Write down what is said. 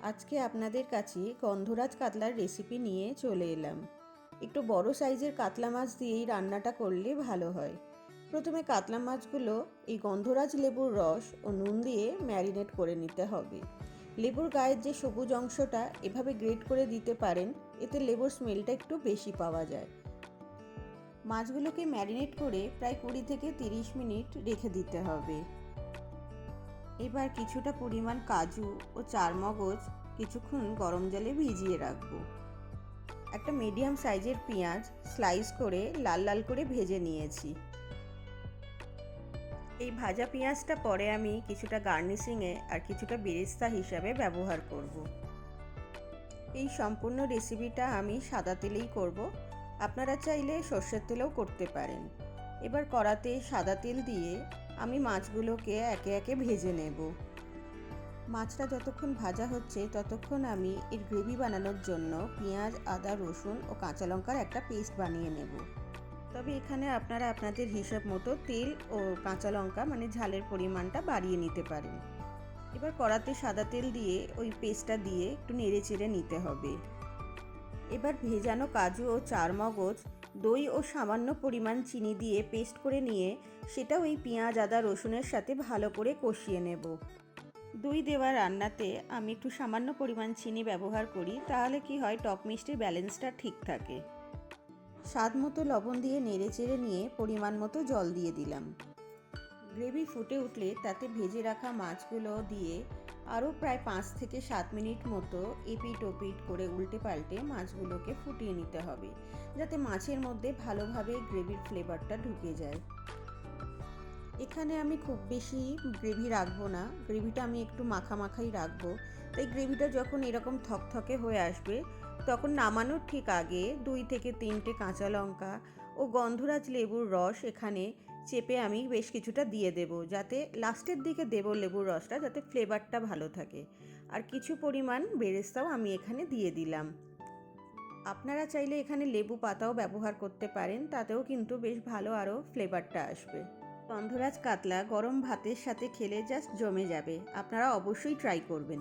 আজকে আপনাদের কাছে গন্ধরাজ কাতলার রেসিপি নিয়ে চলে এলাম। একটু বড় সাইজের কাতলা মাছ দিয়েই রান্নাটা করলে ভালো হয়। প্রথমে কাতলা মাছগুলো এই গন্ধরাজ লেবুর রস ও নুন দিয়ে ম্যারিনেট করে নিতে হবে। লেবুর গায়ের যে সবুজ অংশটা এভাবে গ্রেট করে দিতে পারেন, এতে লেবুর স্মেলটা একটু বেশি পাওয়া যায়। মাছগুলোকে ম্যারিনেট করে প্রায় 20 থেকে 30 মিনিট রেখে দিতে হবে। এবার কিছুটা পরিমাণ কাজু ও চারমগজ কিছুক্ষণ গরম জলে ভিজিয়ে রাখবো। একটা মিডিয়াম সাইজের পেঁয়াজ স্লাইস করে লাল লাল করে ভেজে নিয়েছি। এই ভাজা পেঁয়াজটা পরে আমি কিছুটা গার্নিশিংয়ে আর কিছুটা বেরেস্তা হিসাবে ব্যবহার করব। এই সম্পূর্ণ রেসিপিটা আমি সাদা তেলেই করব, আপনারা চাইলে সর্ষের তেলেও করতে পারেন। এবার কড়াতে সাদা তেল দিয়ে আমি মাছগুলোকে একে একে ভেজে নেব। মাছটা যতক্ষণ ভাজা হচ্ছে ততক্ষণ আমি এর গ্রেভি বানানোর জন্য পেঁয়াজ, আদা, রসুন ও কাঁচা লঙ্কার একটা পেস্ট বানিয়ে নেব। তবে এখানে আপনারা আপনাদের হিসাব মতো তেল ও কাঁচা লঙ্কা মানে ঝালের পরিমাণটা বাড়িয়ে নিতে পারেন। এবার কড়াতে সাদা তেল দিয়ে ওই পেস্টটা দিয়ে একটু নেড়ে চেড়ে নিতে হবে। এবার ভেজানো কাজু ও চারমগজ, দই ও সামান্য পরিমাণ চিনি দিয়ে পেস্ট করে নিয়ে সেটা ওই পেঁয়াজ, আদা, রসুনের সাথে ভালো করে কষিয়ে নেব। দই দেওয়া রান্নাতে আমি একটু সামান্য পরিমাণ চিনি ব্যবহার করি, তাহলে কি হয় টক মিষ্টির ব্যালেন্সটা ঠিক থাকে। স্বাদ মতো লবণ দিয়ে নেড়ে চেড়ে নিয়ে পরিমাণ মতো জল দিয়ে দিলাম। গ্রেভি ফুটে উঠলে তাতে ভেজে রাখা মাছগুলো দিয়ে আরও প্রায় 5 থেকে 7 মিনিট মতো এপিট ওপিট করে উল্টে পাল্টে মাছগুলোকে ফুটিয়ে নিতে হবে, যাতে মাছের মধ্যে ভালোভাবে গ্রেভির ফ্লেভারটা ঢুকে যায়। এখানে আমি খুব বেশি গ্রেভি রাখবো না, গ্রেভিটা আমি একটু মাখামাখাই রাখবো। তাই গ্রেভিটা যখন এরকম থকথকে হয়ে আসবে তখন নামানোর ঠিক আগে 2 থেকে 3টে কাঁচা লঙ্কা ও গন্ধরাজ লেবুর রস এখানে চেপে আমি বেশ কিছুটা দিয়ে দেব, যাতে লাস্টের দিকে দেব লেবুর রসটা, যাতে ফ্লেভারটা ভালো থাকে। আর কিছু পরিমাণ বেরেস্তাও আমি এখানে দিয়ে দিলাম। আপনারা চাইলে এখানে লেবু পাতাও ব্যবহার করতে পারেন, তাতেও কিন্তু বেশ ভালো আরও ফ্লেভারটা আসবে। গন্ধরাজ কাতলা গরম ভাতের সাথে খেলে জাস্ট জমে যাবে, আপনারা অবশ্যই ট্রাই করবেন।